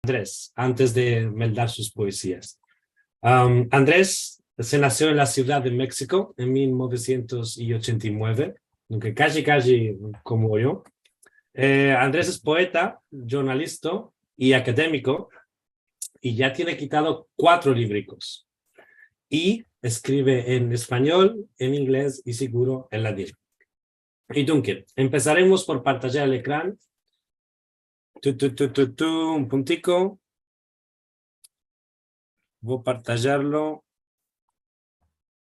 Andrés, antes de meldar sus poesías. Andrés se nació en la Ciudad de México en 1989, aunque casi como yo. Andrés es poeta, jornalista y académico, y ya tiene quitado 4 libricos. Y escribe en español, en inglés y seguro en latín. Y Dunque, empezaremos por partagear el ecrán. Un puntico. Voy a partagearlo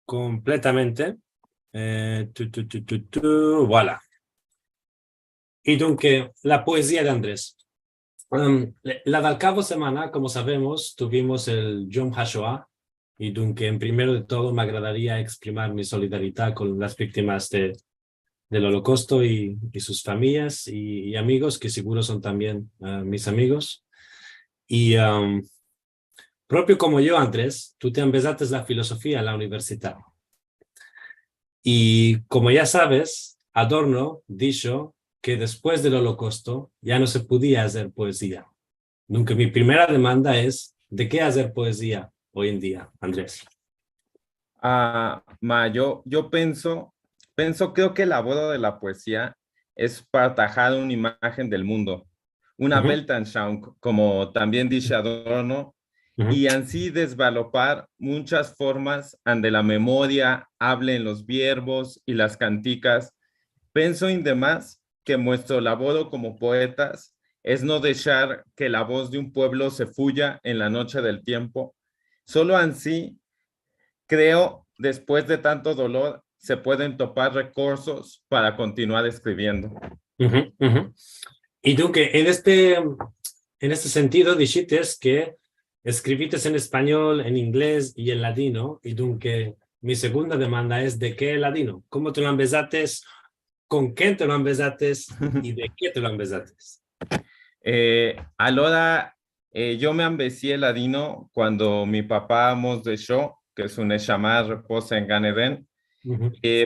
completamente. Voilà. Y Dunque, la poesía de Andrés. La del cabo semana, como sabemos, tuvimos el Yom HaShoah, y Dunque, en primero de todo, me agradaría exprimir mi solidaridad con las víctimas del Holocausto y sus familias y amigos, que seguro son también mis amigos. Y propio como yo, Andrés, tú te empezaste la filosofía en la universidad. Y como ya sabes, Adorno dijo que después del Holocausto ya no se podía hacer poesía. Nunca mi primera demanda es, ¿de qué hacer poesía hoy en día, Andrés? Yo creo que la boda de la poesía es partajar una imagen del mundo, una Weltanschauung, como también dice Adorno, y así desvalopar muchas formas donde la memoria hable en los verbos y las canticas. Pienso además que nuestro labor como poetas es no dejar que la voz de un pueblo se fuya en la noche del tiempo. Solo así, creo, después de tanto dolor, se pueden topar recursos para continuar escribiendo. Y tú que en este sentido dijiste que escribiste en español, en inglés y en ladino, y tú que mi segunda demanda es ¿de qué ladino? ¿Cómo te lo empezaste? ¿Con quién te lo empezaste? ¿Y de qué te lo empezaste? Yo me ambesí el ladino cuando mi papá nos dejó, que es un llamar reposa en Gan Eden,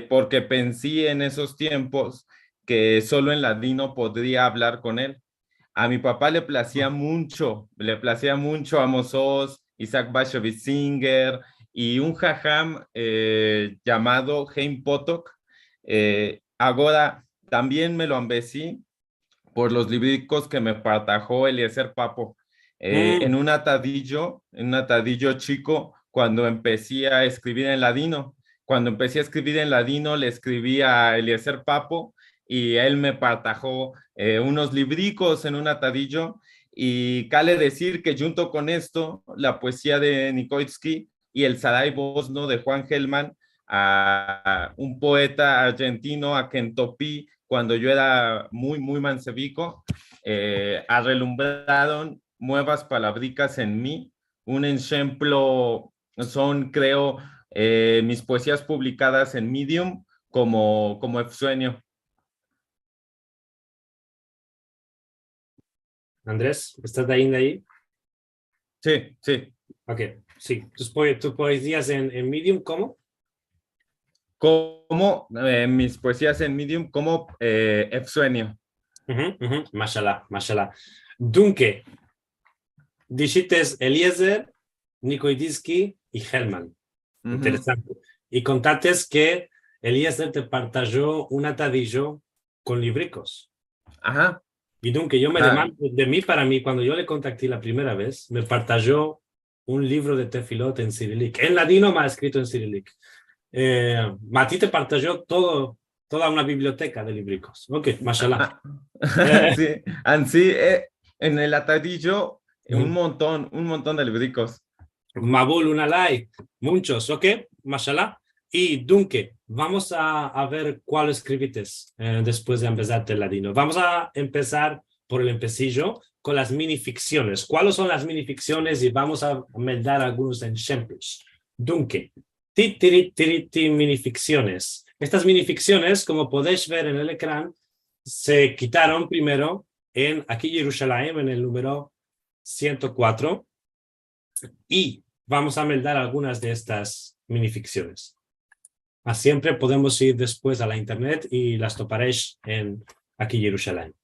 porque pensé en esos tiempos que solo en ladino podría hablar con él. A mi papá le placía mucho Amos Oz, Isaac Bashevis Singer y un jajam llamado Haim Potok. Ahora también me lo ambesí por los libricos que me partajó Eliezer Papo. En un atadillo chico, cuando empecé a escribir en ladino. Cuando empecé a escribir en ladino, le escribí a Eliezer Papo y él me partajó unos libricos en un atadillo. Y cale decir que junto con esto, la poesía de Nikoitsky y el Saray Bosno de Juan Gelman, a un poeta argentino a quien topí cuando yo era muy mancebico, arrelumbraron nuevas palabricas en mí. Un ejemplo son, creo, mis poesías publicadas en Medium como Efsueño. Andrés, ¿estás de ahí? Sí, sí. Ok, sí. ¿Tus poesías en Medium cómo? Como mis poesías en Medium como Efsueño. Mashallah. Dunque, dijiste Eliezer, Nikoitsky y Hellman. Interesante. Y contaste que Eliezer te partajó un atadillo con libricos. Ajá. Y Dunque, yo me demando, de mí para mí, cuando yo le contacté la primera vez, me partajó un libro de Tefilot en cirílic. En ladino me ha escrito en cirílic. A ti te partajó toda una biblioteca de libricos. Ok, mashallah. Sí, así en el atadillo un montón de libricos. Mabul, una like, muchos, ok, mashallah. Y Dunque, vamos a ver cuál escribiste después de empezar el ladino. Vamos a empezar por el empecillo con las minificciones. ¿Cuáles son las minificciones? Y vamos a dar algunos ejemplos. Dunque, minificciones. Estas minificciones, como podéis ver en el ecrán, se quitaron primero aquí en Jerusalén, en el número 104, y vamos a meldar algunas de estas minificciones. Siempre podemos ir después a la internet y las toparéis aquí en Jerusalén.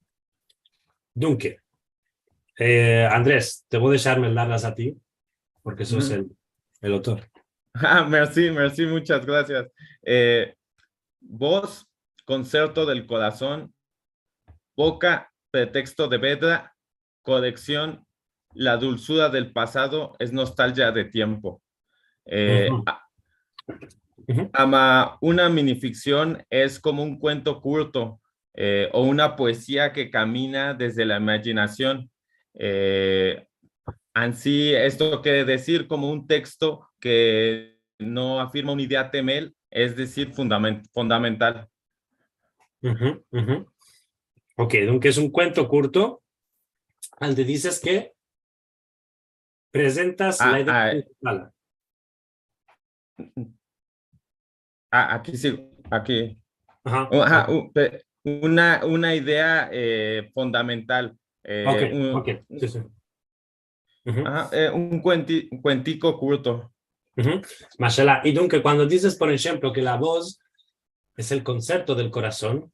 Dunque, Andrés, te voy a dejarme darlas a ti, porque sos el autor. Merci, merci, muchas gracias. Voz, concierto del corazón. Boca, pretexto de vedra. Colección, la dulzura del pasado es nostalgia de tiempo. Ujú, ujú, Ama, una minificción es como un cuento corto o una poesía que camina desde la imaginación. Eh, Así, esto quiere decir como un texto que no afirma una idea temel, es decir, fundamental. ujú, ujú. Ok, aunque es un cuento corto, donde dices que presentas la Ah, idea ah, principal. aquí sí, aquí. Ajá, Ajá, ok, una idea fundamental. ok, ok, sí, sí. Ujú, Un cuentico corto. ujú. Mashallah. Y dunque, cuando dices, por ejemplo, que la voz es el concepto del corazón,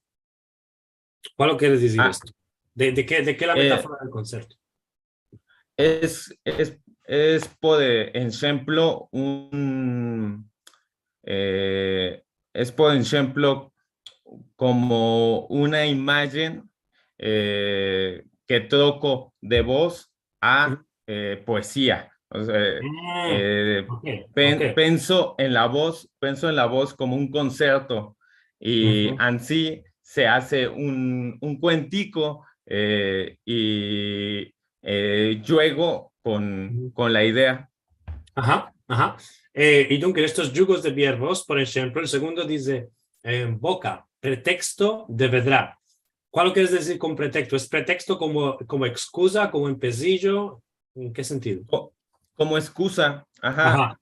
¿cuál quieres decir Ah, esto? ¿De qué la eh, metáfora del concepto? es, es, es, por ejemplo, es, por ejemplo, como una imagen que troco de voz Ujú. a poesía. O sea, Mm, ok, ok. pienso en la voz como un concierto y Ujú, así se hace un cuentico y juego ujú. con la idea. Ajá, ajá. Y dunque, estos jugos de verbos, por ejemplo, el segundo dice boca, pretexto de vedrà. ¿Cuál quieres decir con pretexto? ¿Es pretexto como excusa, como empecillo? ¿En qué sentido? Como excusa, ajá, Ajá.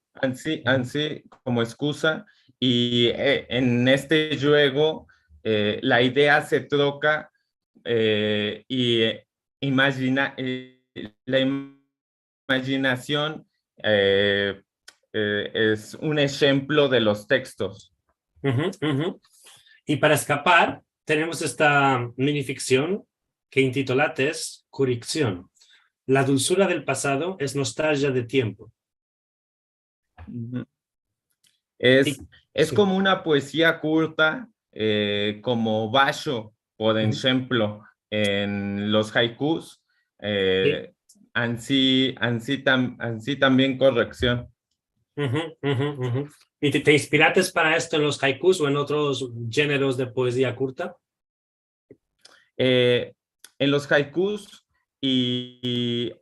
así como excusa. Y en este juego la idea se troca y la imaginación eh, es un ejemplo de los textos. Ujú, ujú. Y para escapar, tenemos esta minificción que intitulates Corrección. La dulzura del pasado es nostalgia de tiempo. Ujú. Y, Es sí. como una poesía corta, como Basho, por Ujú, ejemplo, en los haikus, sí. ansí también corrección. Ujú, ujú, ujú. ¿Y te inspiraste para esto en los haikus o en otros géneros de poesía corta? Eh, en los haikus y,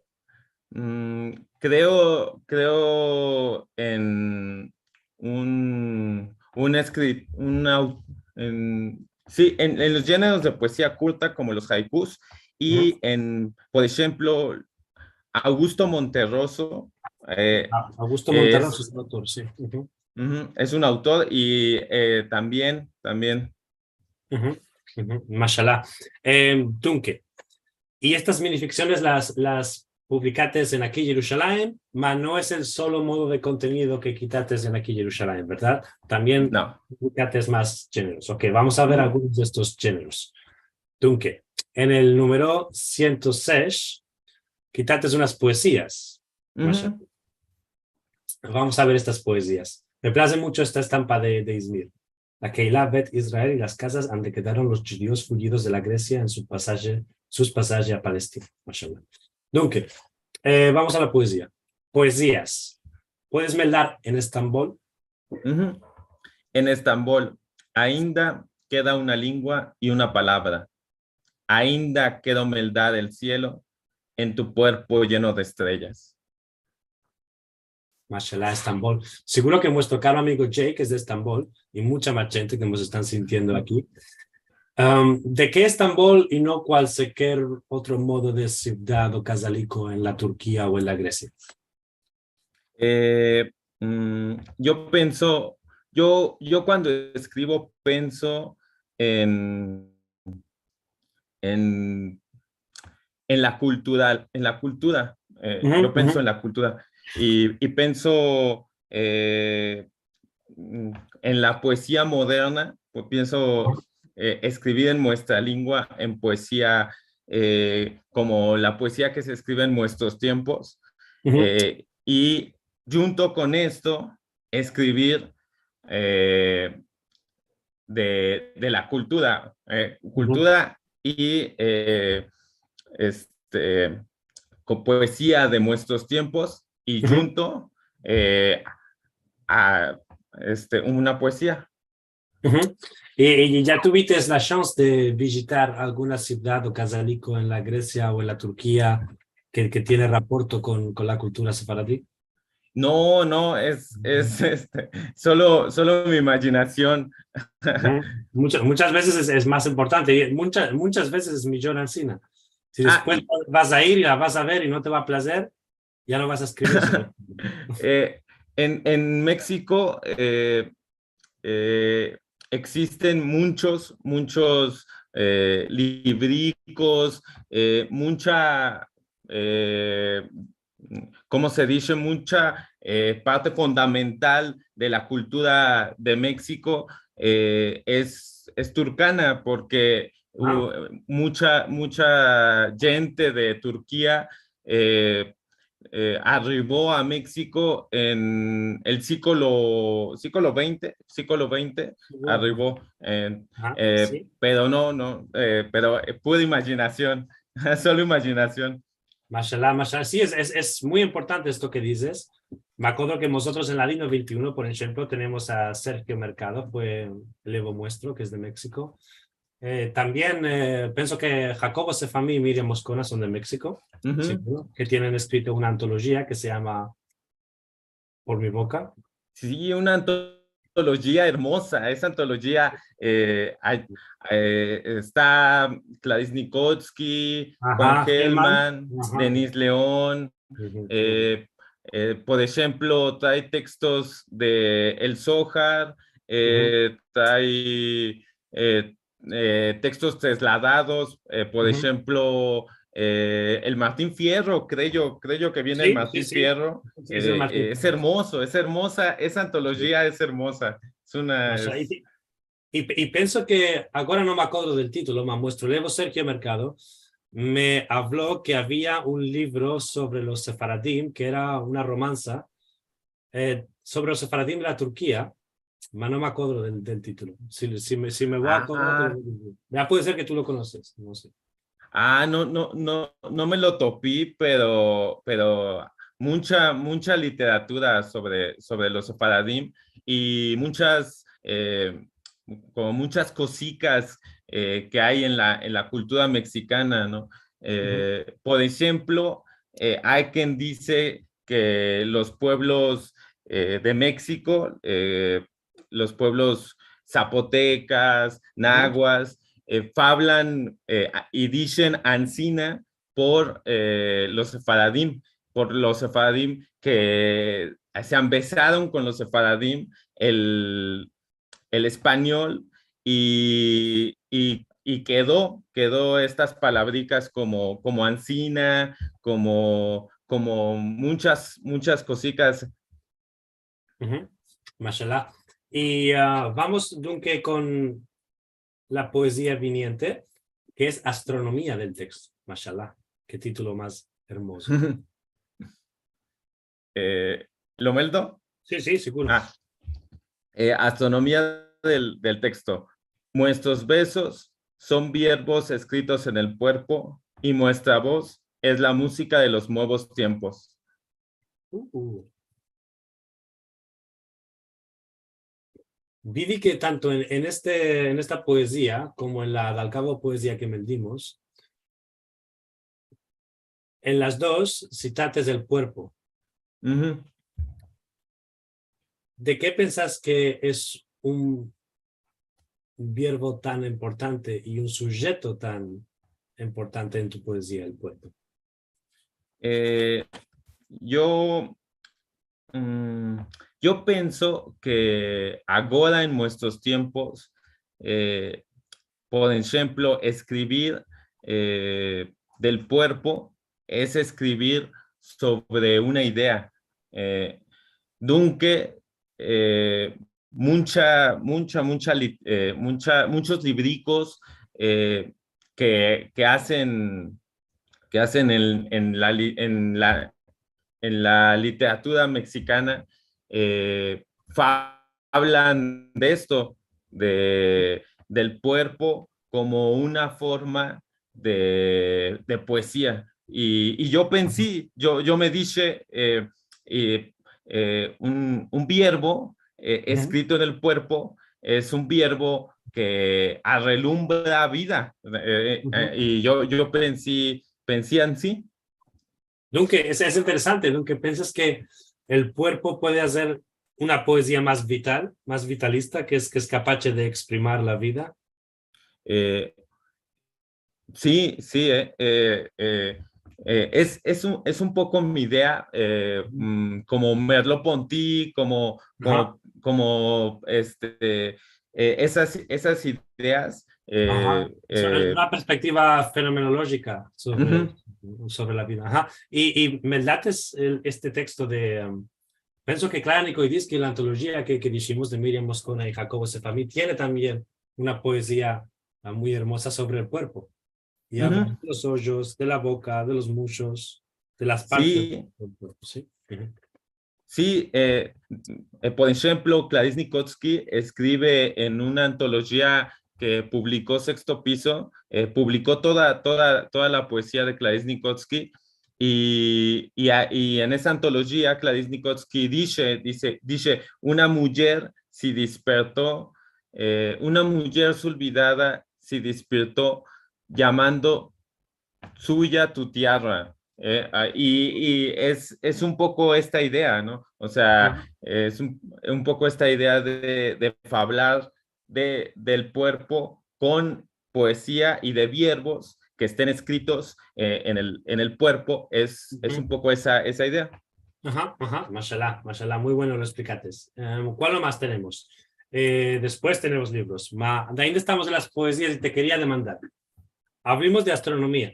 creo en un escrit, sí, en los géneros de poesía culta como los haikus Ujú. y en, por ejemplo, Augusto Monterroso Augusto Monterroso es, es el autor, sí. Ujú, es un autor y también, ujú, ujú. Mashallah. Dunque, y estas minificciones las publicates en Aquí Jerusalén, pero no es el solo modo de contenido que quitates en Aquí Jerusalén, ¿verdad? También no. publicates más géneros. Ok, vamos a ver Ujú, algunos de estos géneros. Dunque, en el número 106, quitates unas poesías. Mashallah. ujú. Vamos a ver estas poesías. Me place mucho esta estampa de Izmir. La Keilah Bet Israel y las casas donde quedaron los judíos fugidos de la Grecia en sus pasajes a Palestina. Mashallah. Dunque, vamos a la poesía. Poesías. ¿Puedes meldar en Estambul? Ujú. En Estambul, ainda queda una lengua y una palabra. Ainda queda humildad del cielo en tu cuerpo lleno de estrellas. Mashallah, Estambul. Seguro que nuestro caro amigo Jake es de Estambul y mucha más gente que nos están sintiendo aquí. ¿De qué Estambul y no cualquier otro modo de ciudad o casalico en la Turquía o en la Grecia? Eh, yo pienso, yo cuando escribo pienso en, en, en la cultura, Ujú, yo ujú, pienso en la cultura y pienso en la poesía moderna, pues pienso escribir en nuestra lengua, en poesía como la poesía que se escribe en nuestros tiempos, Ujú, y junto con esto, escribir de la cultura, ujú, cultura y este, con poesía de nuestros tiempos y ujú. junto a una poesía. Ujú. Y ya tuviste la chance de visitar alguna ciudad o casalico en la Grecia o en la Turquía que tiene rapporto con la cultura sefaradí? No, no, es solo mi imaginación. Ujú. Muchas veces es más importante, y muchas veces es millón Ancina. Si Ah, después vas a ir y la vas a ver y no te va a placer, ya no vas a escribir sobre eso. eh, en México eh, existen muchos libricos, eh, ¿cómo se dice? Mucha parte fundamental de la cultura de México es turcana, porque Ah, mucha gente de Turquía eh, arribó a México en el siglo XX, ajá, arribó, ajá, sí. pero no, pero pura imaginación, solo imaginación. Mashallah, mashallah. Sí, es muy importante esto que dices. Me acuerdo que nosotros en la Dino 21, por ejemplo, tenemos a Sergio Mercado, fue el Evo Muestro, que es de México. También pienso que Jacobo Sefami y Miriam Moscona son de México, Ujú. seguro, que tienen escrito una antología que se llama Por mi boca. Sí, una antología hermosa, esa antología está Clarice Nikolsky, Juan Ajá, Hellman. Gelman, Ajá. Denis León. Ujú, ujú. eh, por ejemplo, trae textos de El Zójar, Ujú, trae textos trasladados, por ujú. ejemplo, el Martín Fierro, creo que viene el Sí, sí, Martín sí. Fierro. Sí, es el Martín. Es hermoso, es hermosa, esa Sí. antología es hermosa. Es una, Mashallah. es, Y pienso que, ahora no me acuerdo del título, me muestro, Levo Sergio Mercado me habló que había un libro sobre los sefaradim, que era una romanza, sobre los sefaradim de la Turquía, pero no me acuerdo del título. Si me voy a acordar, te lo ah, digo. Ya puede ser que tú lo conoces, no sé. no me lo topí, pero mucha literatura sobre los sefaradim y como muchas cositas que hay en la cultura mexicana, ¿no? Ujú, Por ejemplo, hay quien dice que los pueblos de México, los pueblos zapotecas, ujú, nahuas, fablan y dicen Ancina por los sefaradim que se empezaron con los sefaradim el español y quedó estas palabricas como Ancina, como muchas cositas. ujú. Mashallah. Y vamos, Dunque, con la poesía viniente, que es Astronomía del texto. Mashallah. Qué título más hermoso. eh, ¿Lomeldo? Sí, sí, seguro. Ah, astronomía del texto. Nuestros besos son verbos escritos en el cuerpo y nuestra voz es la música de los nuevos tiempos. Uh. Vivi que tanto en esta poesía como en la Dal Cabo poesía que meldimos, en las dos citates del cuerpo. Ujú. ¿De qué pensás que es un verbo tan importante y un sujeto tan importante en tu poesía, el cuerpo? Eh, yo, mm, yo pienso que ahora en nuestros tiempos, eh, por ejemplo, escribir del cuerpo es escribir sobre una idea. Eh, Dunque, eh, muchos libricos eh, que hacen, en la literatura mexicana, hablan de esto, del puerco como una forma de poesía. Y yo pensé, yo me dije, un verbo escrito en el cuerpo es un verbo que arrelumbra vida. Y yo pensé en sí. Dunque, es interesante, Dunque, ¿piensas que el cuerpo puede hacer una poesía más vital, más vitalista, que es capaz de exprimir la vida? Eh, sí, sí, es un poco mi idea, como Merleau-Ponty, Ajá, esas ideas. ajá. Es una perspectiva fenomenológica Ujú. sobre la vida. Ajá. Y me lates este texto de... pienso que Clánico y Disque, la antología que dijimos de Miriam Moscona y Jacobo Sefami, tiene también una poesía muy hermosa sobre el cuerpo. Y habla Ujú. de los hoyos, de la boca, de los muchos, de las partes Sí, del cuerpo. Sí. Ujú. sí, por ejemplo, Clarice Nikolsky escribe en una antología que publicó Sexto Piso, publicó toda la poesía de Clarice Nikolsky, y en esa antología Clarice Nikolsky dice, una mujer olvidada se despertó llamando suya tu tierra. Y es un poco esta idea, ¿no? O sea, Ajá. es un poco esta idea de hablar del cuerpo con poesía y de verbos que estén escritos en el cuerpo. Es un Ujú. poco esa idea. Ajá, ajá, mashallah, mashallah, muy bueno lo explicates. ¿Cuál más tenemos? Después tenemos libros. De ahí estamos en las poesías y te quería demandar. Abrimos de astronomía.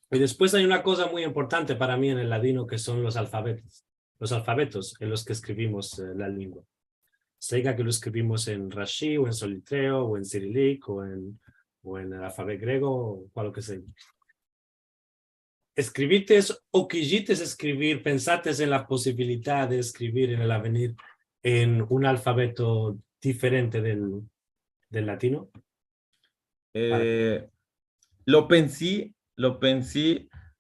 Y después hay una cosa muy importante para mí en el ladino que son los alfabetos. Los alfabetos en los que escribimos la lengua. Sea que lo escribimos en Rashi o en Solitreo o en Cirílico o en el alfabeto griego o cual que sea. Escribites o quisites escribir, pensates en la posibilidad de escribir en el avenir en un alfabeto diferente del latino. Para ti. Eh, lo pensé,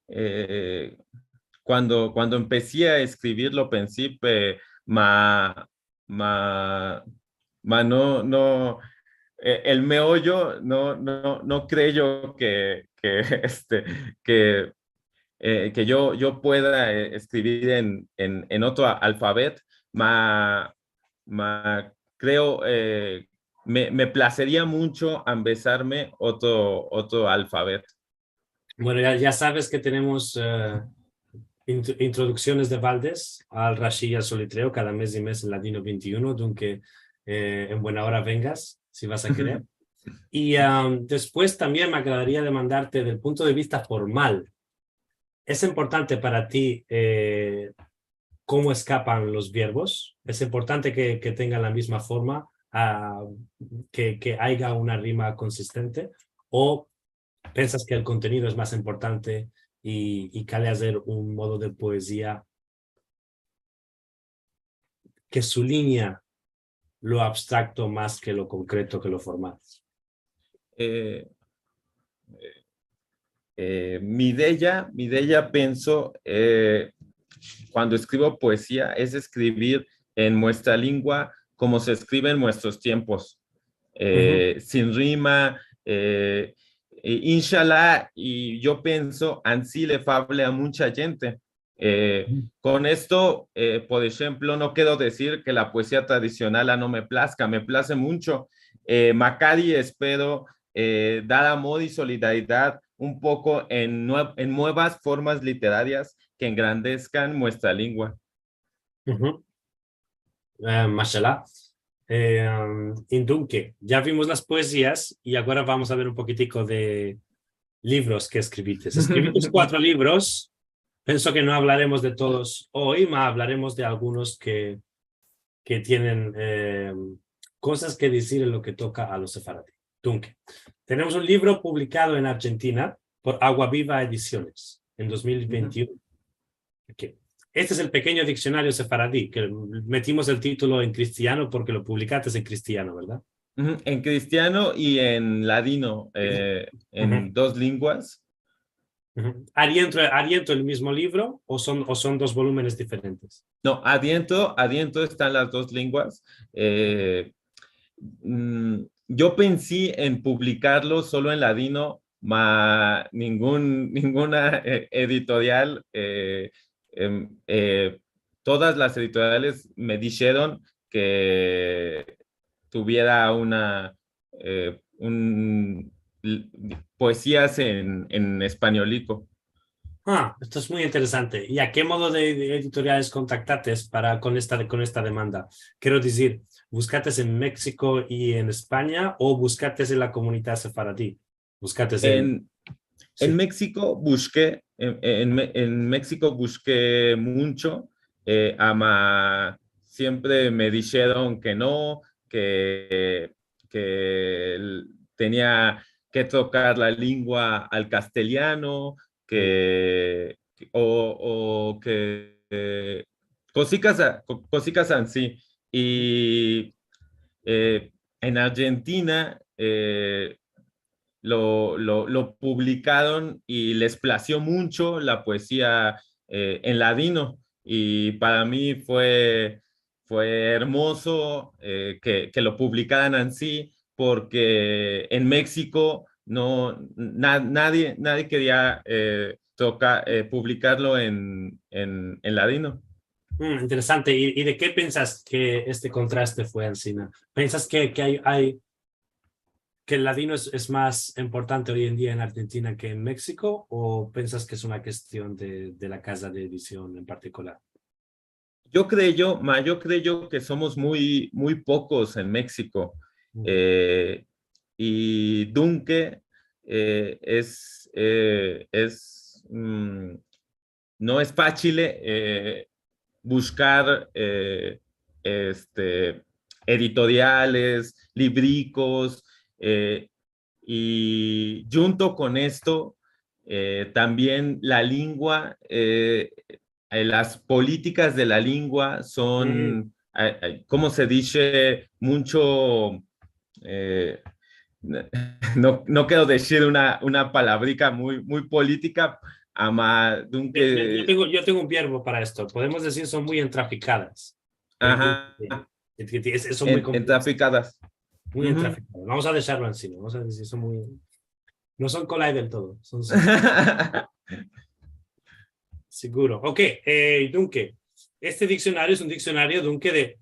eh, cuando empecé a escribir, lo pensé, ma, ma, no, el meollo no creo que, que yo pueda escribir en otro alfabeto, creo, me placería mucho empezarme otro alfabeto. Bueno, ya sabes que tenemos introducciones de Valdés al Rashi y al Solitreo cada mes y mes en Ladino 21, aunque en buena hora vengas, si vas a querer. Y después también me agradaría demandarte del punto de vista formal. ¿Es importante para ti cómo escapan los verbos? ¿Es importante que tengan la misma forma, que haya una rima consistente? ¿O piensas que el contenido es más importante y cabe hacer un modo de poesía que su línea lo abstracto más que lo concreto, que lo formal? Eh, mi idea, pienso, cuando escribo poesía, es escribir en nuestra lengua como se escribe en nuestros tiempos, Ujú, sin rima, inshallah, y yo pienso, así le fable a mucha gente. Con esto, por ejemplo, no quiero decir que la poesía tradicional no me plazca, me place mucho. Macari, espero dar amor y solidaridad un poco en nuevas formas literarias que engrandezcan nuestra lengua. ujú. Mashallah. Indunque, ya vimos las poesías y ahora vamos a ver un poquitico de libros que escribites. Escribites 4 libros. Pienso que no hablaremos de todos hoy, más hablaremos de algunos que tienen cosas que decir en lo que toca a los sefaradí. Dunque, tenemos un libro publicado en Argentina por Agua Viva Ediciones en 2021. Okay. Este es el pequeño diccionario sefaradí, que metimos el título en cristiano porque lo publicaste en cristiano, ¿verdad? En cristiano y en ladino, en dos lenguas. ¿Ariento el mismo libro o son dos volúmenes diferentes? No, adentro están las dos lenguas. Yo pensé en publicarlo solo en ladino, mas ninguna editorial, todas las editoriales me dijeron que tuviera poesías en españolico. Esto es muy interesante. ¿Y a qué modo de editoriales contactaste con esta demanda? Quiero decir, ¿buscaste en México y en España o buscaste en la comunidad sefaradí? ¿Buscaste En Sí. México busqué, en México busqué mucho, ama siempre me dijeron que no, que tenía que tocar la lengua al castellano, o que cositas así. Y en Argentina lo publicaron y les plació mucho la poesía en ladino. Y para mí fue hermoso que lo publicaran así, porque en México nadie quería publicarlo en ladino. Interesante. ¿Y de qué piensas que este contraste fue, Ancina? ¿Piensas que el ladino es más importante hoy en día en Argentina que en México o piensas que es una cuestión de la casa de edición en particular? Yo creo que somos muy pocos en México. Mm. Eh, y Dunque no es fácil buscar editoriales, libricos, eh, y junto con esto, también la lengua, las políticas de la lengua Mm. son, ¿cómo se dice? Mucho, eh, no quiero decir una palabrica muy política, ama, Yo tengo un verbo para esto. Podemos decir son muy entraficadas. ajá, Son muy entraficadas. muy Ujú. entraficadas. Vamos a dejarlo encima. Vamos a decir son muy... No son collide del todo. Seguro. Ok, dunque, este diccionario es un diccionario dunque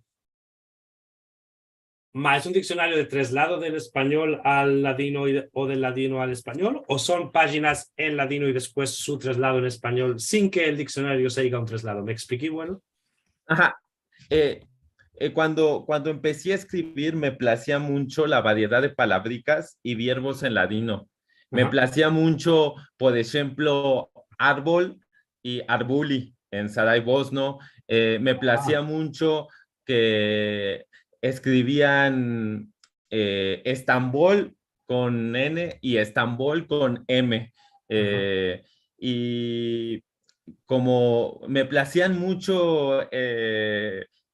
¿es un diccionario de traslado del español al ladino o del ladino al español? ¿O son páginas en ladino y después su traslado en español sin que el diccionario se diga un traslado? ¿Me expliqué, bueno? Ajá. Cuando empecé a escribir, me placía mucho la variedad de palabricas y verbos en ladino. Me Ajá. placía mucho, por ejemplo, árbol y arbuli en Saraybosno. Me placía Ah, mucho que escribían Estambul con N y Estambul con M. ajá. Eh, y como me placían mucho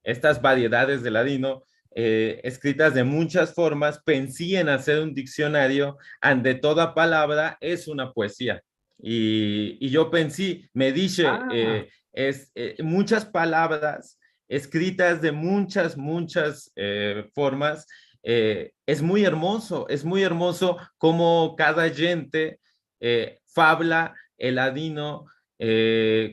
estas variedades de ladino, escritas de muchas formas, pensé en hacer un diccionario donde toda palabra es una poesía. Y yo pensé, me dije, Ah, muchas palabras escritas de muchas formas. Es muy hermoso cómo cada gente fabla el ladino,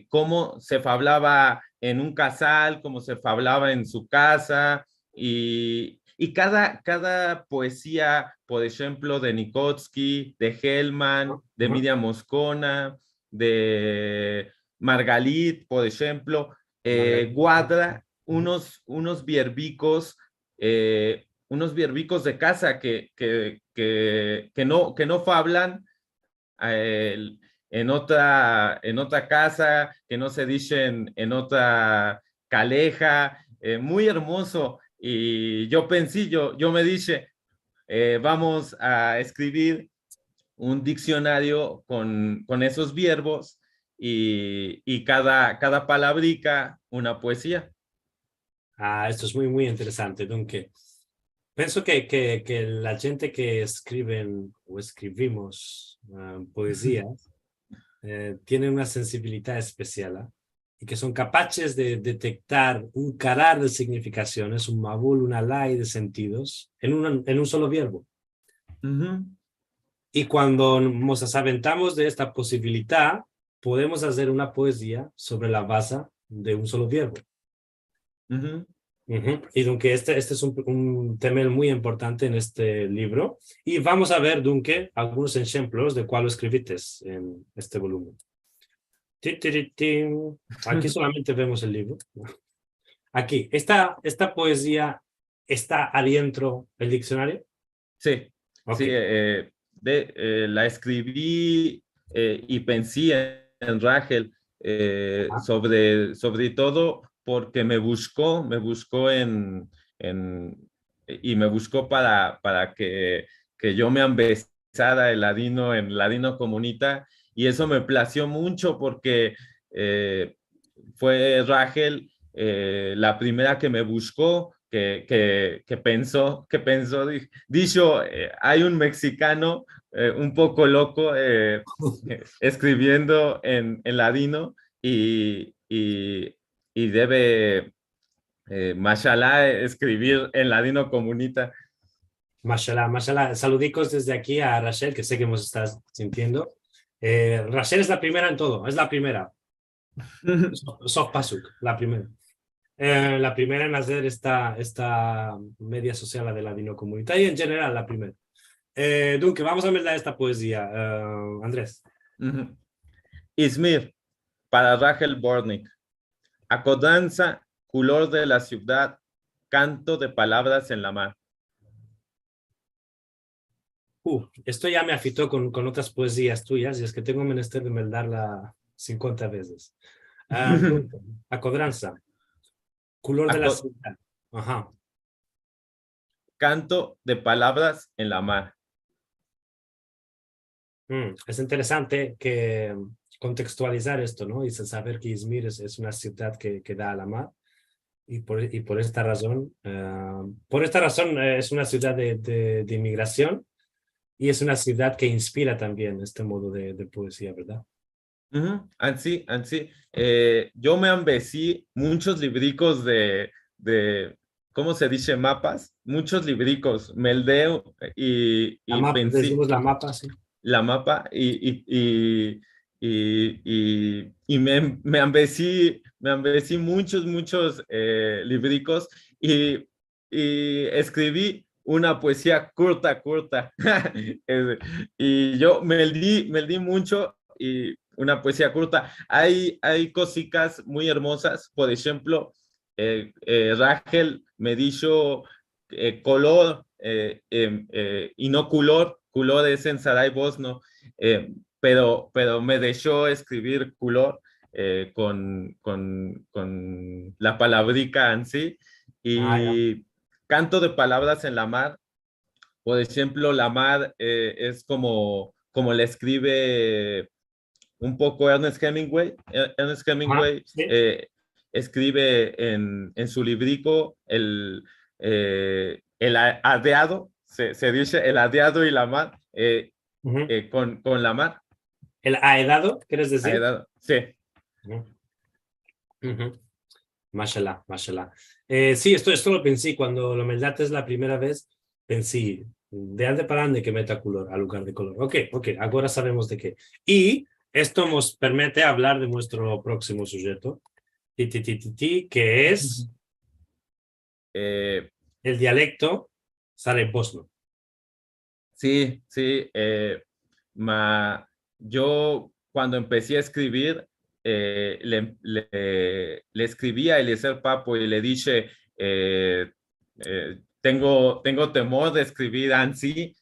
cómo se fablaba en un casal, cómo se fablaba en su casa, y cada poesía, por ejemplo, de Nikotsky, de Hellman, de ajá. Miriam Moscona, de Margalit, por ejemplo, Margarita. guarda Ujú. unos verbicos de casa que no fablan eh, en otra casa, que no se dicen en otra caleja, muy hermoso. Y yo pensé, yo me dije, vamos a escribir un diccionario con esos verbos y cada palabrica una poesía. Esto es muy, muy interesante. Entonces, pienso que la gente que escriben o escribimos poesías tienen una sensibilidad especial, ¿ah? Y que son capaces de detectar un carar de significaciones, un mabul, una ley de sentidos en un solo verbo. Ujú, Y cuando nos aventamos de esta posibilidad, podemos hacer una poesía sobre la base de un solo verbo. ujú. Y Dunque, este es un tema muy importante en este libro. Y vamos a ver, Dunque, algunos ejemplos de cuál lo escribiste en este volumen. Ti, ti, ti, ti. Aquí solamente vemos el libro. Aquí, esta poesía está adentro del diccionario. Sí, Ok. sí, la escribí y pensé en Rachel Ajá. sobre todo porque me buscó y me buscó para que yo me ambesara el ladino en Ladino Comunita y eso me plació mucho porque eh, fue Rachel la primera que me buscó, dicho, hay un mexicano un poco loco escribiendo en ladino y debe, mashallah, escribir en ladino comunita. Mashallah, mashallah. Saludicos desde aquí a Rachel, que sé que nos estás sintiendo. Rachel es la primera en todo, es la primera. Sof Pasuk, la primera. La primera en hacer esta media social de la Dino Comunitaria y en general la primera. Dunque, vamos a ver esta poesía. Andrés. Izmir, para Rachel Bornik. Acodanza, color de la ciudad, canto de palabras en la mar. Esto ya me afitó con otras poesías tuyas y es que tengo menester de meldarla 50 veces. Dunque, Acodranza, color de la Aco- ciudad. Ajá. Canto de palabras en la mar. Es interesante que contextualizar esto, ¿no? Y saber que Izmir es una ciudad que da a la mar. Y por esta razón, es una ciudad de inmigración y es una ciudad que inspira también este modo de poesía, ¿verdad? Así, así. Yo me ambecí muchos libricos ¿cómo se dice? Mapas, muchos libricos, Meldeo La y mapa, pensé decimos la mapa, sí. la mapa y me ambecí muchos libricos y escribí una poesía corta. Eh, y yo me di mucho y una poesía corta. Hay cositas muy hermosas, por ejemplo, Rachel me dijo color y no color es en Saray Bosno, pero me dejó escribir color con la palabrica en sí Ya. y canto de palabras en la mar. Por ejemplo, la mar es como le escribe un poco Ernest Hemingway. Ernest Ajá, Hemingway sí. escribe en su librico el adeado, se dice el adeado y la mar, Ujú. con la mar. El aedado, ¿quieres decir? Adeado, sí. Ujú. Ujú. Mashallah, mashallah. Sí, esto lo pensé cuando lo meldaste la primera vez, pensé, de ande para ande que meta color al lugar de color. Ok, ahora sabemos de qué. Y esto nos permite hablar de nuestro próximo sujeto, que es Eh, el dialecto sale bosno. sí, yo cuando empecé a escribir, le escribí a Eliezer Papo y le dije, tengo temor de escribir así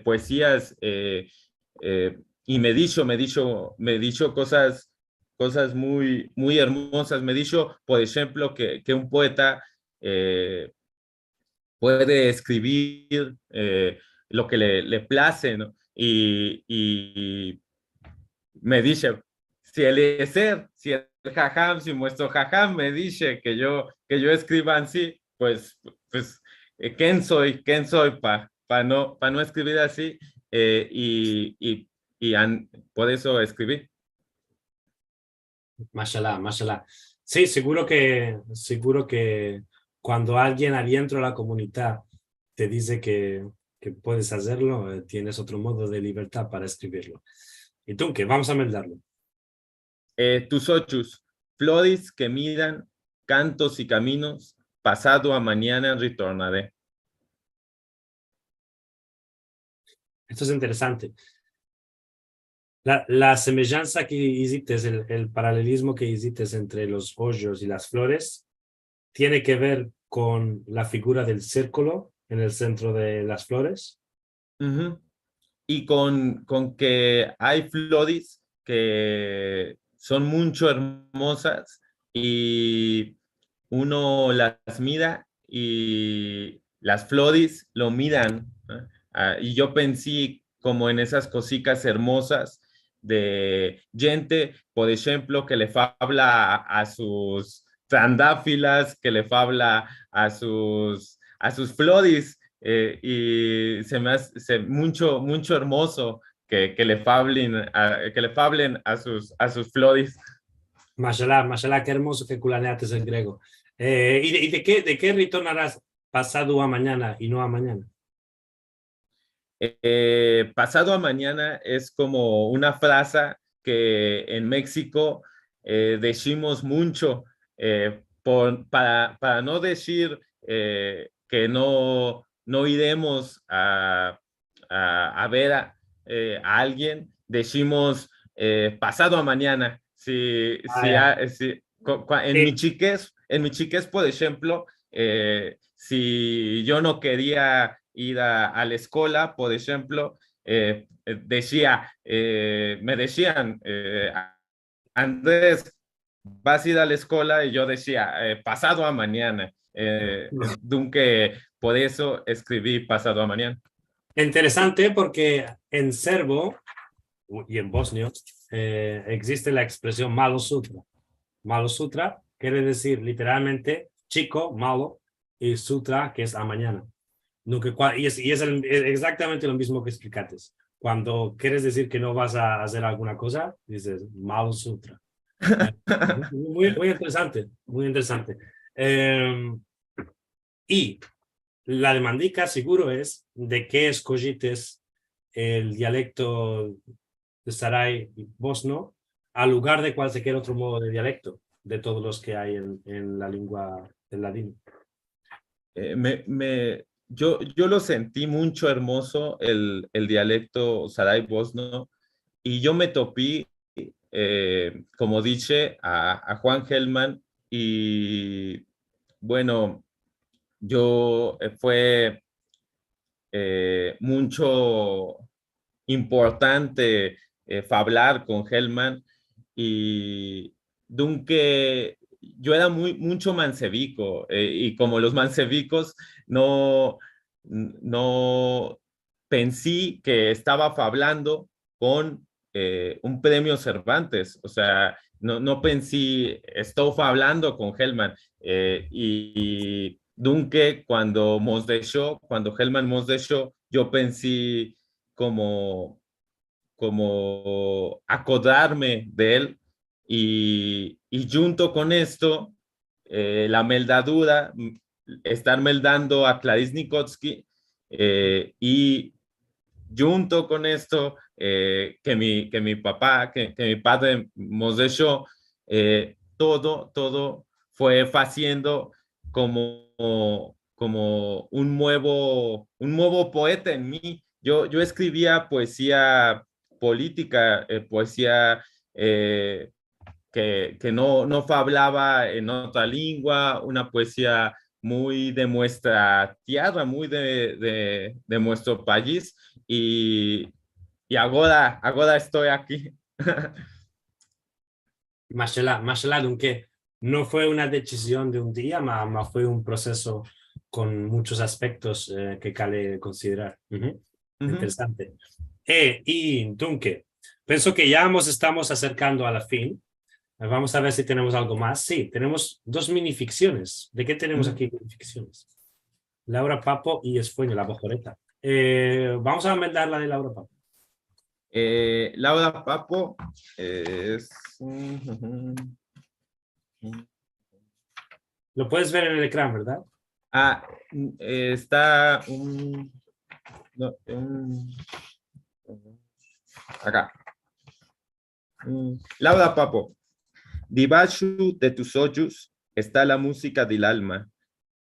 poesías y me dicho cosas muy hermosas. Me dijo, por ejemplo, que un poeta puede escribir lo que le place, ¿no? Y me dice, si Eliezer, si el Jajam, si nuestro Jajam me dice que yo escriba así, pues ¿quién soy para no escribir así? Eh, y, y, por eso escribí. Mashallah, mashallah. Sí, seguro que cuando alguien adentro de la comunidad te dice que puedes hacerlo, tienes otro modo de libertad para escribirlo. ¿Y tú qué? Vamos a meldarlo. Tus ochos, flores que miran, cantos y caminos, pasado a mañana retornaré. Esto es interesante. La semejanza que hiciste, el paralelismo que hiciste entre los hoyos y las flores, tiene que ver con la figura del círculo en el centro de las flores. Ujú. Y con que hay flores que son mucho hermosas y uno las mira y las flores lo miran, ¿no? Y yo pensé como en esas cositas hermosas de gente, por ejemplo, que le fabla a sus trandáfilas, que le fabla a sus flores, y se me hace mucho hermoso que le fablen a sus flores. Mashallah, mashallah, qué hermoso que culaneates el griego. ¿Y de qué retornarás pasado a mañana y no a mañana? Pasado a mañana es como una frase que en México decimos mucho, para no decir que no iremos a ver a alguien, decimos pasado a mañana. Ah, ya. Eh, En mi chiques, por ejemplo, si yo no quería ir a la escuela, por ejemplo, me decían, Andrés, vas a ir a la escuela, y yo decía, pasado a mañana. Dunque, por eso escribí pasado a mañana. Interesante porque en serbo y en bosnio existe la expresión malo sutra. Malo sutra quiere decir literalmente chico, malo, y sutra, que es a mañana. Nunca, es exactamente lo mismo que explicaste. Cuando quieres decir que no vas a hacer alguna cosa, dices malo sutra. Muy interesante, muy interesante. Y la demandica seguro es de qué escogites el dialecto de Sarai y Bosno al lugar de cualquier otro modo de dialecto de todos los que hay en la lengua del ladino. Yo lo sentí mucho hermoso el dialecto Saray Bosno, y yo me topí, como dije, a Juan Gelman, y bueno, fue mucho importante hablar con Hellman, y dunque yo era mucho mansevico, y como los mansevicos no pensé que estaba hablando con un premio Cervantes, o sea, no pensé, estoy hablando con Hellman, y dunque cuando Hellman nos dejó, yo pensé como acordarme de él, y junto con esto, la meldadura, estar meldando a Clarice Nikotsky, y junto con esto, que mi papá, que mi padre nos dejó, todo fue haciendo como un nuevo poeta en mí. Yo escribía poesía política, poesía que no hablaba en otra lengua, una poesía muy de nuestra tierra, muy de nuestro país, y ahora estoy aquí. Mashallah, aunque no fue una decisión de un día, más fue un proceso con muchos aspectos que cabe considerar. Interessante. Y Dunque, penso che ya estamos acercando a la fin. Vamos a ver si tenemos algo más. Sí, tenemos dos minificciones. ¿De qué tenemos aquí minificciones? Laura Papo y Esfueño, la bojoreta. Vamos a mandar la de Laura Papo. Laura Papo es... Lo puedes ver en el ecrán, ¿verdad? Está acá. Laura Papo. Debaixo de tus ojos está la música del alma.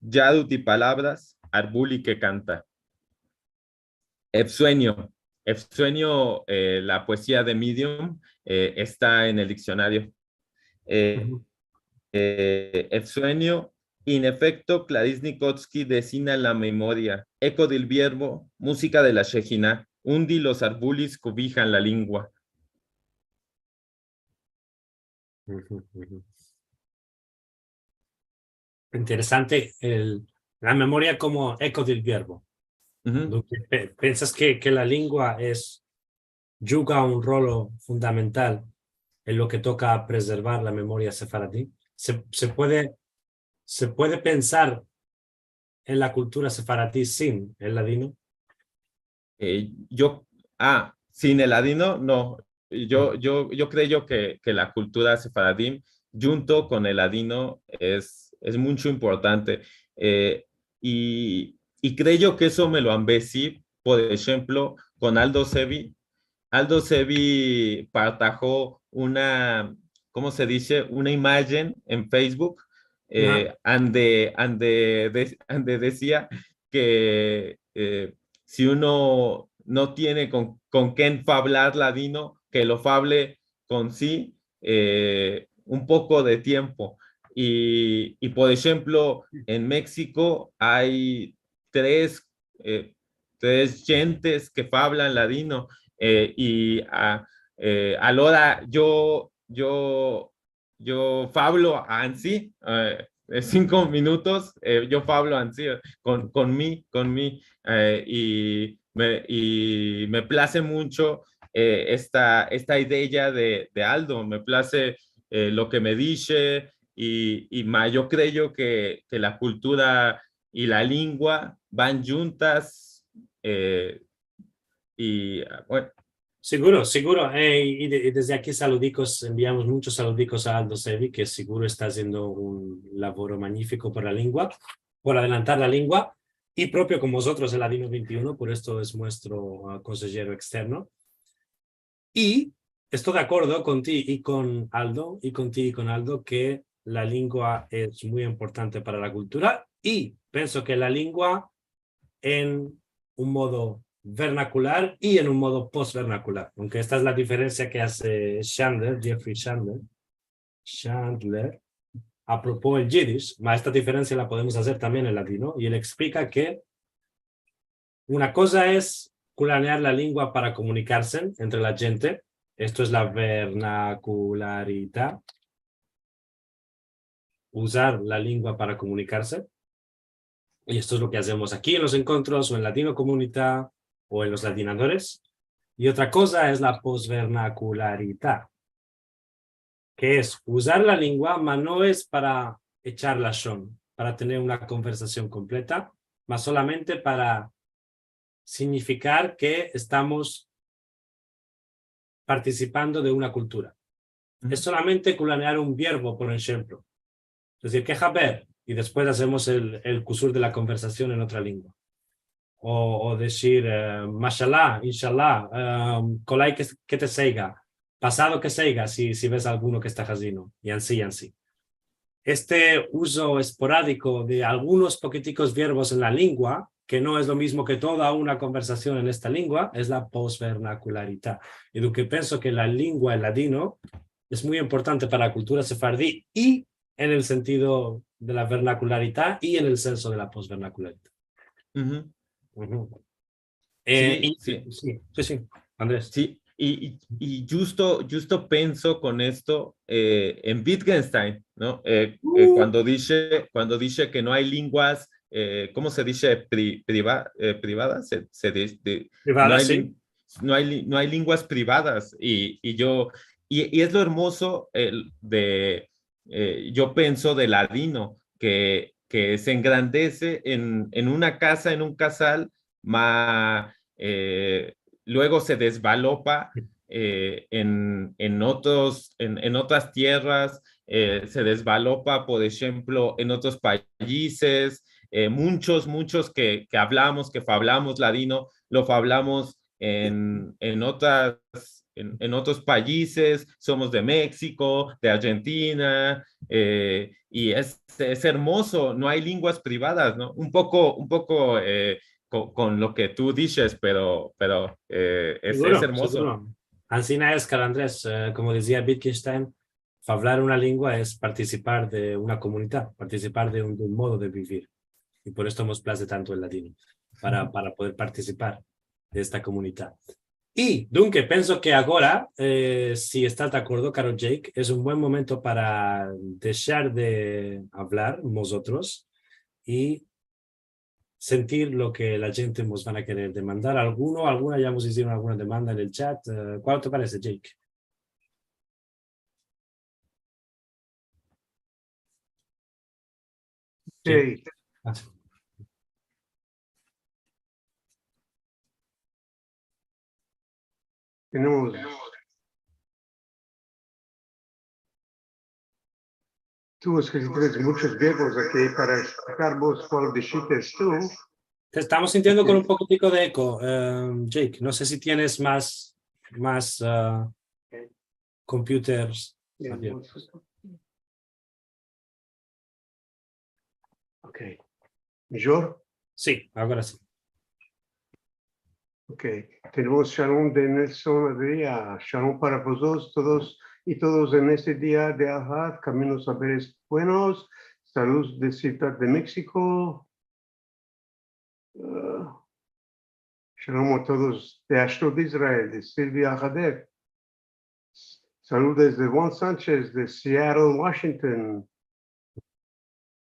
Yadu de palabras, arbuli que canta. Sueño. Sueño, la poesía de Medium, está en el diccionario. Sueño, in efecto, Clarice Nikolsky designa la memoria, eco del verbo, música de la Shejina, undi los arbulis cobijan la lengua. Interesante la memoria como eco del verbo. ¿Piensas que la lengua juega un rol fundamental en lo que toca a preservar la memoria sefaradí? ¿Se puede pensar en la cultura sefaradí sin el ladino? Sin el ladino, no. Yo creo que la cultura sefaradí, junto con el ladino, es mucho importante. Y creo que eso me lo ambeci, por ejemplo, con Aldo Sevi. Aldo Sevi partajó ¿cómo se dice? Una imagen en Facebook, ande decía que si uno no tiene con quién hablar ladino, que lo hable con sí un poco de tiempo. Y por ejemplo, en México hay tres gentes que hablan ladino, a la hora yo hablo ansí, 5 minutos, yo hablo ansí con mí, y me place mucho esta idea de Aldo, me place lo que me dice, yo creo que la cultura y la lengua van juntas, bueno. Seguro. Y desde aquí enviamos muchos saludicos a Aldo Sevi, que seguro está haciendo un laboro magnífico por la lengua, por adelantar la lengua, y propio con vosotros el Ladino 21, por esto es nuestro consejero externo. Y estoy de acuerdo con ti y con Aldo, que la lengua es muy importante para la cultura, y pienso que la lengua en un modo vernacular y en un modo post-vernacular, aunque esta es la diferencia que hace Jeffrey Chandler, a propos del Yiddish, esta diferencia la podemos hacer también en latino, y él explica que una cosa es culanear la lengua para comunicarse entre la gente, esto es la vernacularidad, usar la lengua para comunicarse, y esto es lo que hacemos aquí en los encuentros o en Latino Comunidad o en los latinadores. Y otra cosa es la posvernacularidad, que es usar la lengua, pero no es para echar la son, para tener una conversación completa, mas solamente para significar que estamos participando de una cultura. Es solamente culanear un verbo, por ejemplo. Es decir, que haber, y después hacemos el cusur de la conversación en otra lengua. O decir, mashallah, inshallah, colai que te seiga, pasado que seiga, si ves alguno que está jazino, y así. Este uso esporádico de algunos poquiticos verbos en la lengua, que no es lo mismo que toda una conversación en esta lengua, es la posvernacularidad. Y lo que pienso que la lengua, el ladino, es muy importante para la cultura sefardí y en el sentido de la vernacularidad y en el senso de la posvernacularidad. Sí, Sí, Andrés. Sí, justo pienso con esto en Wittgenstein, ¿no? Cuando dice que no hay lenguas, ¿cómo se dice? Privadas. No Privada, hay, sí. no hay lenguas privadas. Y es lo hermoso yo pienso de ladino, que se engrandece en una casa, en un casal, luego se desvalopa en otras tierras, se desvalopa, por ejemplo, en otros países. Muchos que hablamos, que hablamos ladino, lo hablamos en otros países. Somos de México, de Argentina, y es hermoso. No hay lenguas privadas, ¿no? Un poco con lo que tú dices, pero es Seguro, hermoso. seguro. Ancina es, Carl Andrés, como decía Wittgenstein, hablar una lengua es participar de una comunidad, participar de un modo de vivir. Y por esto nos place tanto el latino, para poder participar de esta comunidad. Y, dunque, penso que ahora, si estás de acuerdo, Caro Jake, es un buen momento para dejar de hablar nosotros y sentir lo que la gente nos van a querer demandar. Alguna ya hemos hicieron alguna demanda en el chat. ¿Cuál te parece, Jake? Sí. Ah. Tenemos tú escribes muchos verbos aquí para explicar vos cuál decides tú. Te estamos sintiendo con un poquitico de eco, Jake. No sé si tienes más computers. Ok. ¿Mejor? Sí, ahora sí. Ok. Tenemos Shalom de Nelson Adria. Shalom para vosotros todos y todos en este día de Ahad. Caminos saberes buenos. Salud de Ciudad de México. Shalom a todos de Ashdod de Israel, de Silvia Hadev. Salud desde Juan Sánchez de Seattle, Washington.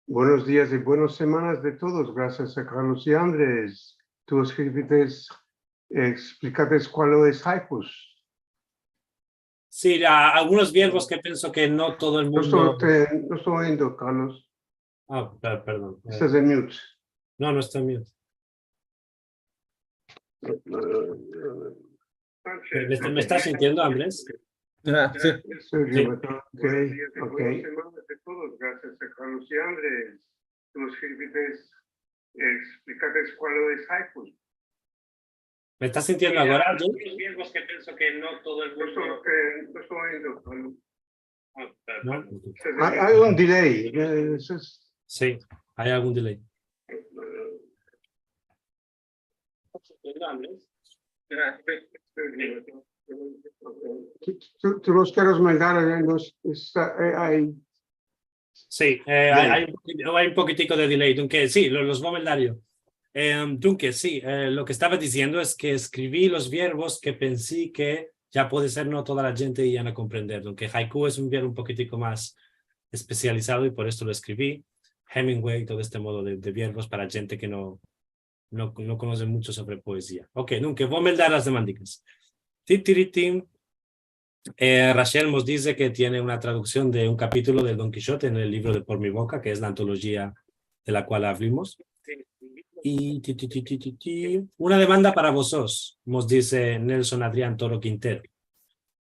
Buenos días y buenas semanas de todos. Gracias a Carlos y Andrés. Tú escribiste, explicaste cuál es haikus. Sí, algunos verbos que pienso que no todo el No mundo... estoy oyendo, Carlos. Ah, perdón. Estás en mute. No, no está mute. ¿Me estás sintiendo, Andrés? Sí. Okay. Gracias a Carlos y Andrés. Tú escribiste, explicaste cuál es haikus. ¿Me estás sintiendo ahora? Yo? Verbos que pienso que no todo el mundo... No estoy oyendo, Carlos. ¿No? Hay un delay. Sí, hay algún delay. Tú los quieres mandar hay... Sí, hay un poquitico de delay, dunque sí, los voy a mandar yo. Dunque sí, lo que estaba diciendo es que escribí los verbos que pensé que ya puede ser no toda la gente iban a comprender, dunque haiku es un verbo un poquitico más especializado y por esto lo escribí. Hemingway, todo este modo de verbos para gente que no conoce mucho sobre poesía. Ok, dunque, voy a mandar las demandicas. Titiritim. Rachel nos dice que tiene una traducción de un capítulo de Don Quijote en el libro de Por mi boca, que es la antología de la cual hablamos. Y una demanda para vosotros, nos dice Nelson Adrián Toro Quintero.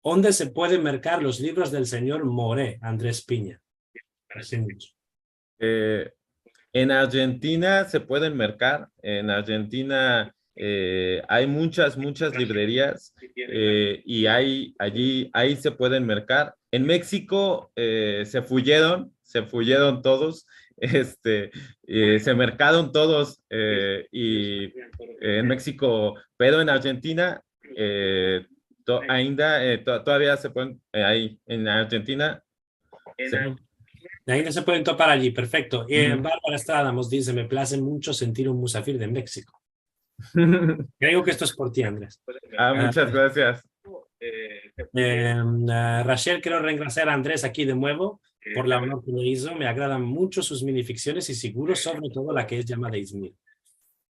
¿Dónde se pueden mercar los libros del señor Moré, Andrés Piña? En Argentina se pueden mercar. En Argentina hay muchas librerías y ahí se pueden mercar. En México se fuyeron todos, se mercaron todos y en México, pero en Argentina todavía se pueden, ahí en Argentina. Ahí no se pueden topar allí, perfecto. Bárbara Estrada nos dice, me place mucho sentir un musafir de México. Creo que esto es por ti, Andrés. Muchas gracias. Rachel, quiero reemplazar a Andrés aquí de nuevo por la honor que me hizo. Me agradan mucho sus minificciones y seguro sobre todo la que es llamada Izmir.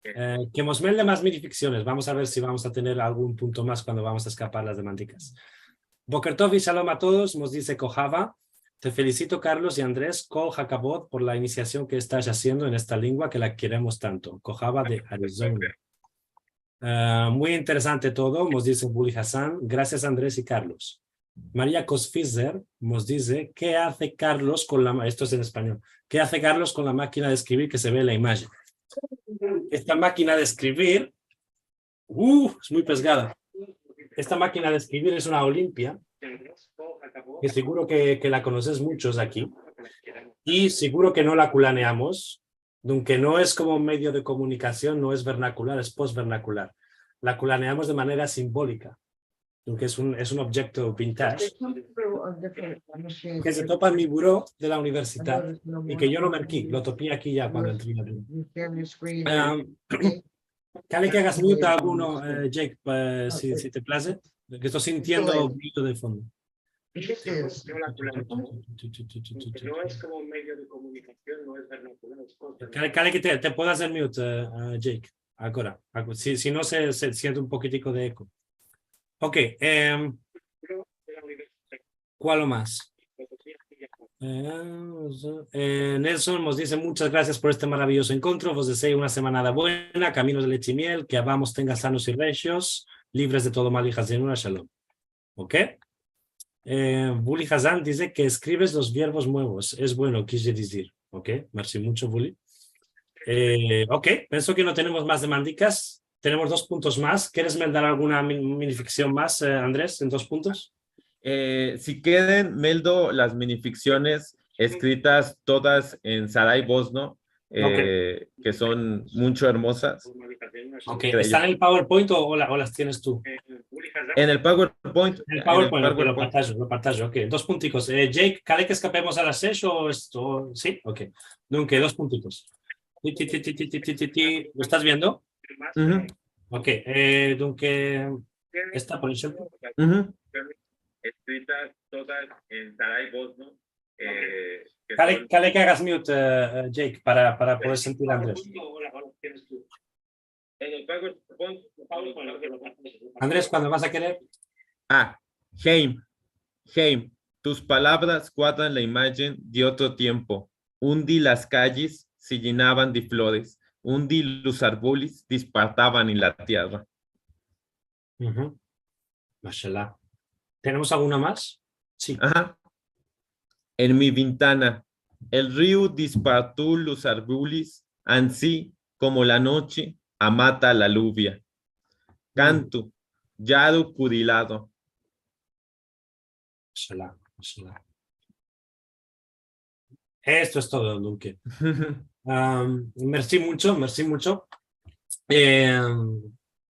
Que nos melde más minificciones. Vamos a ver si vamos a tener algún punto más cuando vamos a escapar las semánticas. Boker Tov y Shalom a todos, nos dice Kojava. Te felicito, Carlos y Andrés, Kol Hakabod, por la iniciación que estás haciendo en esta lengua que la queremos tanto. Kojava de Arizona. Muy interesante todo, nos dice Bully Hassan. Gracias, Andrés y Carlos. María Cosfizer nos dice, ¿qué hace Carlos con la... Esto es en español. ¿Qué hace Carlos con la máquina de escribir que se ve en la imagen? Esta máquina de escribir es muy pesada. Esta máquina de escribir es una Olimpia, que seguro que la conoces muchos aquí, y seguro que no la culaneamos, aunque no es como un medio de comunicación, no es vernacular, es postvernacular. La culaneamos de manera simbólica, aunque es un objeto vintage, que se topa en mi buró de la universidad, y que yo lo marqué, lo topé aquí ya cuando entré. Cale que hagas mute a alguno, Jake, si te place, que estoy sintiendo grito de fondo. No es como un medio de comunicación, no es vernacular. Cale que te puedo hacer mute, Jake, ahora. Si no se siente un poquitico de eco. Ok, ¿cuál más? Nelson nos dice muchas gracias por este maravilloso encuentro, vos deseo una semana buena, caminos de leche y miel, que vamos tenga sanos y recios, libres de todo mal y Hazenuna Shalom. ¿Ok? Bully Hazan dice que escribes los verbos nuevos, es bueno, quise decir. ¿Ok? Merci mucho, Bully. Ok, pienso que no tenemos más demandicas, tenemos 2 puntos más. ¿Quieres dar alguna minificción más, Andrés, en 2 puntos? Si queden, Meldo, las minificciones escritas todas en Sarai Bosno, que son mucho hermosas. Ok, ¿están en el PowerPoint o las tienes tú? En el PowerPoint. En el PowerPoint, lo partaggio, ok. 2 punticos. Jake, ¿cal que escapemos a las 6 o esto? Sí, ok. Dunque, 2 punticos. ¿Lo estás viendo? Ok, dunque, esta por ejemplo. Escritas todas en Sarai Bosno. Cale que hagas mute, Jake, para poder sentir a Andrés. Andrés, ¿cuándo vas a querer? Heim, tus palabras cuadran la imagen de otro tiempo. Un día las calles se llenaban de flores, un día los árboles disparaban en la tierra. Mashallah. ¿Tenemos alguna más? Sí. Ajá. En mi ventana, el río disparó los árboles, así como la noche amata la lluvia. Canto, llado curilado. Mashallah, mashallah. Esto es todo, Dunque. Merci mucho.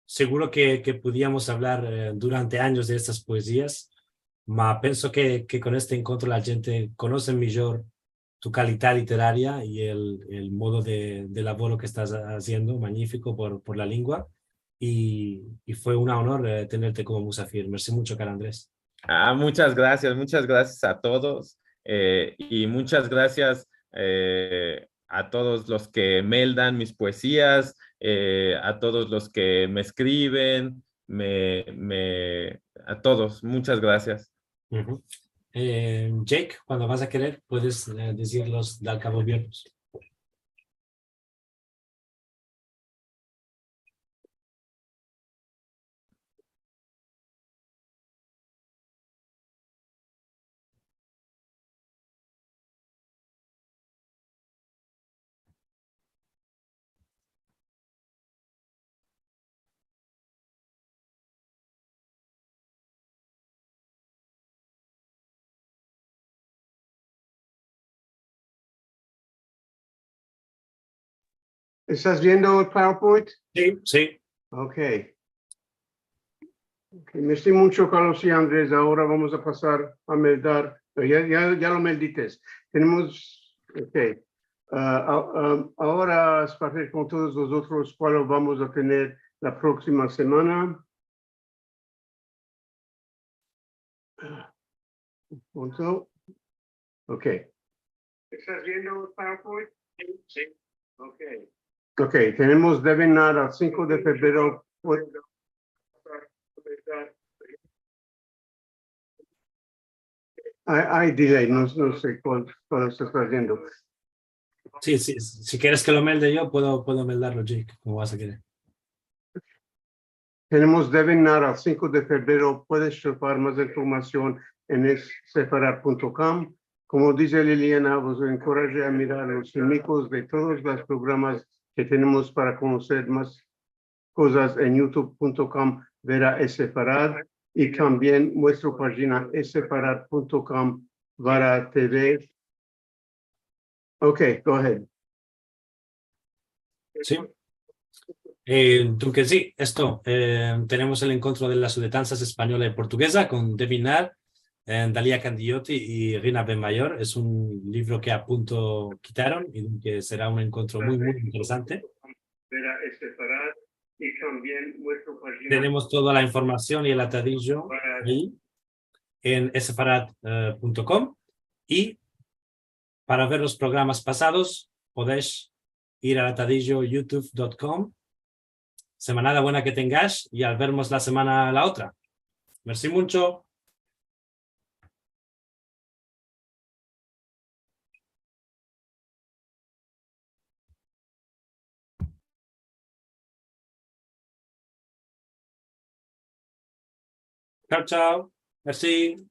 Seguro que podíamos hablar durante años de estas poesías, ma penso que con este encuentro la gente conoce mejor tu calidad literaria y el modo de laboro que estás haciendo, magnífico por la lengua, y fue un honor tenerte como Musafir. Merci mucho, Carl Andrés. Muchas gracias a todos, y muchas gracias a todos los que meldan mis poesías, a todos los que me escriben, a todos, muchas gracias. Jake, cuando vas a querer, puedes decirlos de al cabo viernes. ¿Estás viendo el PowerPoint? Sí. Ok. Merci mucho, Carlos y Andrés. Ahora vamos a pasar a meldar. Ya lo meldites. Tenemos, ok. Ahora, a partir con todos los otros, ¿cuáles vamos a tener la próxima semana? Punto. Ok. ¿Estás viendo PowerPoint? Sí. Ok. Ok, tenemos webinar al 5 de febrero. Hay delay, no sé cuál estás haciendo. Sí, sí, si quieres que lo melde yo, puedo meldarlo, Jake, como vas a querer. Tenemos webinar al 5 de febrero. Puedes chupar más información en separat.com. Como dice Liliana, os encoraje a mirar los filmicos de todos los programas que tenemos para conocer más cosas en youtube.com, verá Separat, y también nuestra página separat.com para TV. Ok, go ahead. Sí. Dunque sì, tenemos el encuentro de las sudetanzas española y portuguesa con Devinar, Dalia Candiotti y Rina Benmayor. Es un libro que a punto quitaron y que será un encuentro muy, muy interesante. Verá Separat y también nuestra página. Tenemos toda la información y el atadillo ahí en separat.com y para ver los programas pasados podéis ir al atadillo youtube.com. Semanada buena que tengáis y al vernos la semana la otra. Merci mucho. Chao, chao. Merci.